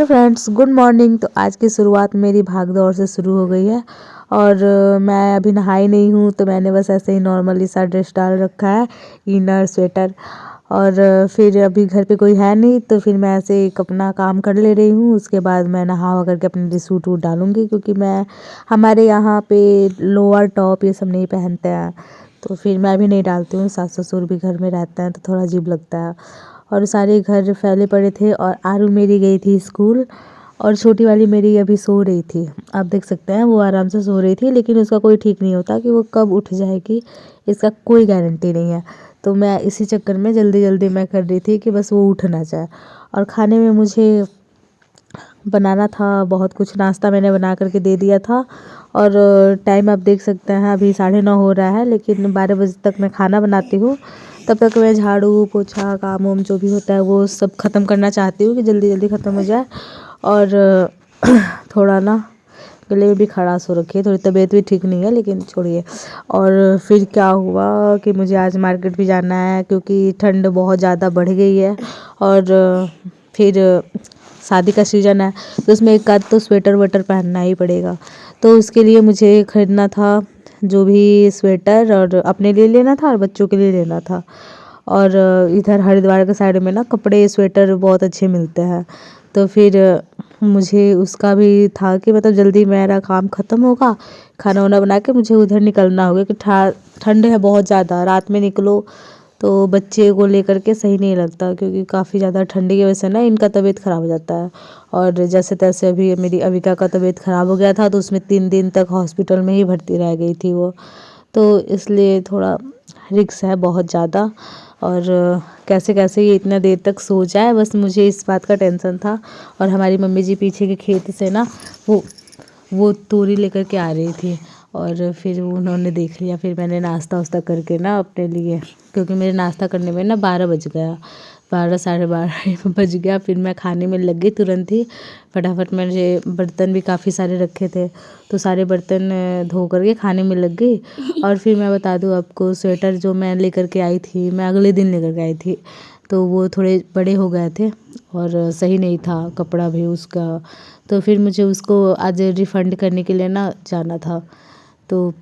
Friends, good morning. तो आज की शुरुआत मेरी भाग दौड़ से शुरू हो गई है और मैं अभी नहाई नहीं हूँ, तो मैंने बस ऐसे ही नॉर्मली सा ड्रेस डाल रखा है, इनर स्वेटर। और फिर अभी घर पे कोई है नहीं, तो फिर मैं ऐसे एक अपना काम कर ले रही हूँ। उसके बाद मैं नहा वहा करके अपने लिए सूट वूट डालूँगी, क्योंकि मैं हमारे यहाँ पे लोअर टॉप ये सब नहीं पहनते हैं। तो फिर मैं भी नहीं डालती हूँ, सास ससुर भी घर में रहते हैं तो थोड़ा अजीब लगता है। और सारे घर फैले पड़े थे और आरू मेरी गई थी स्कूल और छोटी वाली मेरी अभी सो रही थी। आप देख सकते हैं वो आराम से सो रही थी, लेकिन उसका कोई ठीक नहीं होता कि वो कब उठ जाएगी, इसका कोई गारंटी नहीं है। तो मैं इसी चक्कर में जल्दी जल्दी मैं कर रही थी कि बस वो उठ ना जाए। और खाने में मुझे बनाना था बहुत कुछ, नाश्ता मैंने बना करके दे दिया था। और टाइम आप देख सकते हैं अभी 9:30 हो रहा है, लेकिन 12 बजे तक मैं खाना बनाती हूँ। तब तक मैं झाड़ू पोछा काम वाम जो भी होता है वो सब ख़त्म करना चाहती हूँ कि जल्दी जल्दी ख़त्म हो जाए। और थोड़ा ना गले में भी खराश हो रखी है, थोड़ी तबीयत भी ठीक नहीं है, लेकिन छोड़िए। और फिर क्या हुआ कि मुझे आज मार्केट भी जाना है, क्योंकि ठंड बहुत ज़्यादा बढ़ गई है। और फिर शादी का सीज़न है, तो उसमें एक आध तो स्वेटर वेटर पहनना ही पड़ेगा। तो उसके लिए मुझे ख़रीदना था जो भी स्वेटर, और अपने लिए लेना था और बच्चों के लिए लेना था। और इधर हरिद्वार के साइड में ना कपड़े स्वेटर बहुत अच्छे मिलते हैं। तो फिर मुझे उसका भी था कि मतलब जल्दी मेरा काम ख़त्म होगा, खाना वाना बना के मुझे उधर निकलना होगा कि ठंड है बहुत ज़्यादा। रात में निकलो तो बच्चे को लेकर के सही नहीं लगता, क्योंकि काफ़ी ज़्यादा ठंडी की वजह से ना इनका तबीयत ख़राब हो जाता है। और जैसे तैसे अभी मेरी अविका का तबीयत ख़राब हो गया था, तो उसमें 3 दिन तक हॉस्पिटल में ही भर्ती रह गई थी वो। तो इसलिए थोड़ा रिक्स है बहुत ज़्यादा। और कैसे कैसे ये इतना देर तक सो जाए, बस मुझे इस बात का टेंशन था। और हमारी मम्मी जी पीछे के खेत से ना वो तोरी लेकर के आ रही थी, और फिर उन्होंने देख लिया। फिर मैंने नाश्ता वास्ता करके ना अपने लिए, क्योंकि मेरे नाश्ता करने में ना 12 बज गया, 12 साढ़े 12 बज गया। फिर मैं खाने में लग गई तुरंत ही, फटाफट। मेरे बर्तन भी काफ़ी सारे रखे थे, तो सारे बर्तन धो करके खाने में लग गई। और फिर मैं बता दूँ आपको, स्वेटर जो मैं लेकर के आई थी, मैं अगले दिन लेकर के आई थी, तो वो थोड़े बड़े हो गए थे और सही नहीं था कपड़ा भी उसका। तो फिर मुझे उसको आज रिफ़ंड करने के लिए ना जाना था। तो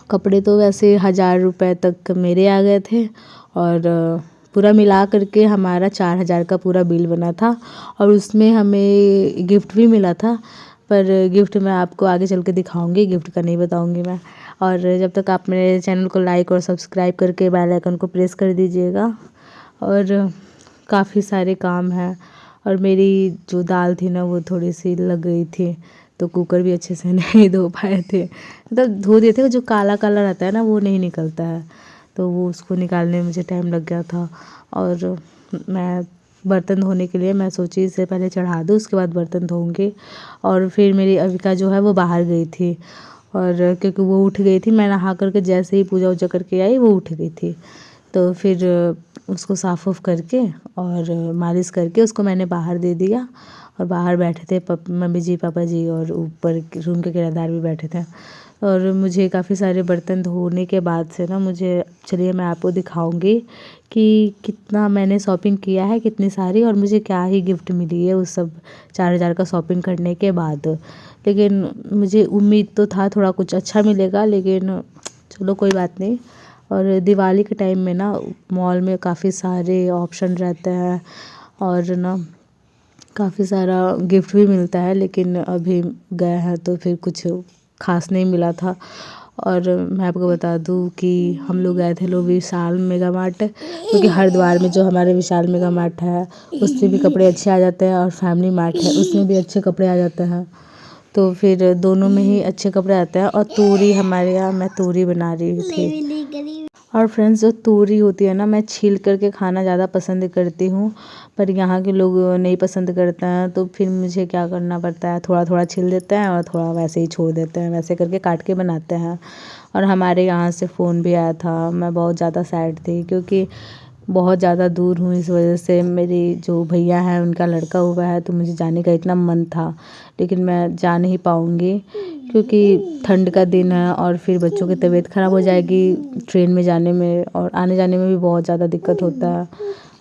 कपड़े तो वैसे 1000 रुपये तक मेरे आ गए थे, और पूरा मिला करके हमारा 4000 का पूरा बिल बना था। और उसमें हमें गिफ्ट भी मिला था, पर गिफ्ट मैं आपको आगे चल के दिखाऊंगी, गिफ्ट का नहीं बताऊंगी मैं। और जब तक आप मेरे चैनल को लाइक और सब्सक्राइब करके बेल आइकन को प्रेस कर दीजिएगा। और काफ़ी सारे काम हैं। और मेरी जो दाल थी ना वो थोड़ी सी लग गई थी, तो कुकर भी अच्छे से नहीं धो पाए थे। मतलब धो दिए थे, जो काला काला रहता है ना वो नहीं निकलता है, तो वो उसको निकालने में मुझे टाइम लग गया था। और मैं बर्तन धोने के लिए मैं सोची इससे पहले चढ़ा दूँ, उसके बाद बर्तन धोऊंगी। और फिर मेरी अविका जो है वो बाहर गई थी, और क्योंकि वो उठ गई थी, मैं नहा करके जैसे ही पूजा वूजा करके आई वो उठ गई थी। तो फिर उसको साफ़ उफ करके और मालिश करके उसको मैंने बाहर दे दिया। और बाहर बैठे थे मम्मी जी पापा जी, और ऊपर रूम के किराएदार भी बैठे थे। और मुझे काफ़ी सारे बर्तन धोने के बाद से ना मुझे, चलिए मैं आपको दिखाऊंगी कि कितना मैंने शॉपिंग किया है, कितनी सारी, और मुझे क्या ही गिफ्ट मिली है उस सब 4000 का शॉपिंग करने के बाद। लेकिन मुझे उम्मीद तो था थोड़ा कुछ अच्छा मिलेगा, लेकिन चलो कोई बात नहीं। और दिवाली के टाइम में ना मॉल में काफ़ी सारे ऑप्शन रहते हैं, और ना काफ़ी सारा गिफ्ट भी मिलता है, लेकिन अभी गए हैं तो फिर कुछ खास नहीं मिला था। और मैं आपको बता दूं कि हम लोग गए थे विशाल मेगा मार्ट, क्योंकि हरिद्वार में जो हमारे विशाल मेगा मार्ट है उससे भी कपड़े अच्छे आ जाते हैं, और फैमिली मार्ट है उसमें भी अच्छे कपड़े आ जाते हैं। तो फिर दोनों में ही अच्छे कपड़े आते हैं। और तोरी, हमारे यहाँ मैं तोरी बना रही थी। और फ्रेंड्स, जो तोरी होती है ना, मैं छील करके खाना ज़्यादा पसंद करती हूँ, पर यहाँ के लोग नहीं पसंद करते हैं। तो फिर मुझे क्या करना पड़ता है, थोड़ा थोड़ा छील देते हैं और थोड़ा वैसे ही छोड़ देते हैं, वैसे करके काट के बनाते हैं। और हमारे यहाँ से फ़ोन भी आया था, मैं बहुत ज़्यादा सैड थी, क्योंकि बहुत ज़्यादा दूर हूँ, इस वजह से मेरी जो भैया हैं उनका लड़का हुआ है, तो मुझे जाने का इतना मन था, लेकिन मैं जा नहीं पाऊँगी, क्योंकि ठंड का दिन है और फिर बच्चों की तबीयत ख़राब हो जाएगी ट्रेन में जाने में, और आने जाने में भी बहुत ज़्यादा दिक्कत होता है।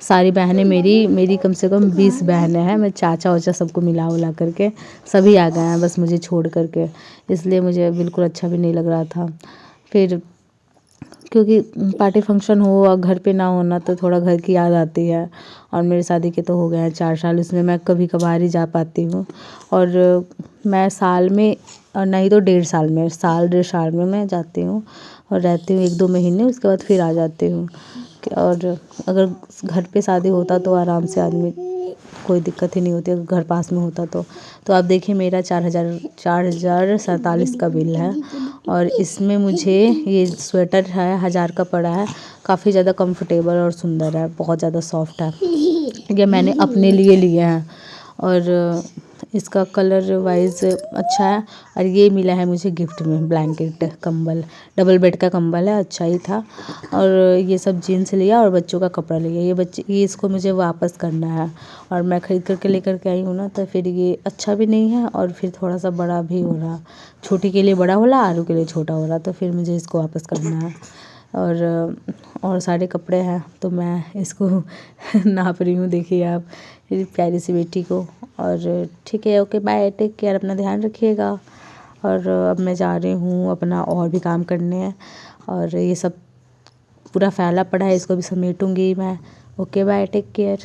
सारी बहनें मेरी कम से कम 20 बहनें हैं। मैं चाचा वाचा सबको मिला उला करके सभी आ गए हैं बस मुझे छोड़ करके, इसलिए मुझे बिल्कुल अच्छा भी नहीं लग रहा था। फिर क्योंकि पार्टी फंक्शन हो और घर पे ना होना तो थोड़ा घर की याद आती है। और मेरी शादी के तो हो गए हैं 4 साल, इसमें मैं कभी कभार ही जा पाती हूँ। और मैं साल में और नहीं तो 1.5 साल में, साल 1.5 साल में मैं जाती हूँ और रहती हूँ 1-2 महीने, उसके बाद फिर आ जाती हूँ। और अगर घर पे शादी होता तो आराम से आदमी, कोई दिक्कत ही नहीं होती अगर घर पास में होता तो आप देखिए मेरा 4,047 का बिल है। और इसमें मुझे ये स्वेटर है 1000 का पड़ा है। काफ़ी ज़्यादा कंफर्टेबल और सुंदर है, बहुत ज़्यादा सॉफ्ट है। ये मैंने अपने लिए लिए हैं और इसका कलर वाइज अच्छा है। और ये मिला है मुझे गिफ्ट में ब्लैंकेट, कंबल, डबल बेड का कंबल है, अच्छा ही था। और ये सब जीन्स लिया और बच्चों का कपड़ा लिया। ये इसको मुझे वापस करना है और मैं ख़रीद करके लेकर के आई हूँ ना, तो फिर ये अच्छा भी नहीं है और फिर थोड़ा सा बड़ा भी हो रहा, छोटी के लिए बड़ा हो रहा, आरू के लिए छोटा हो रहा, तो फिर मुझे इसको वापस करना है। और सारे कपड़े हैं तो मैं इसको नाप रही हूँ, देखिए आप मेरी प्यारी सी बेटी को। और ठीक है, ओके बाय, टेक केयर, अपना ध्यान रखिएगा। और अब मैं जा रही हूँ अपना और भी काम करने हैं। और ये सब पूरा फैला पड़ा है, इसको भी समेटूँगी मैं। Okay bye, take care.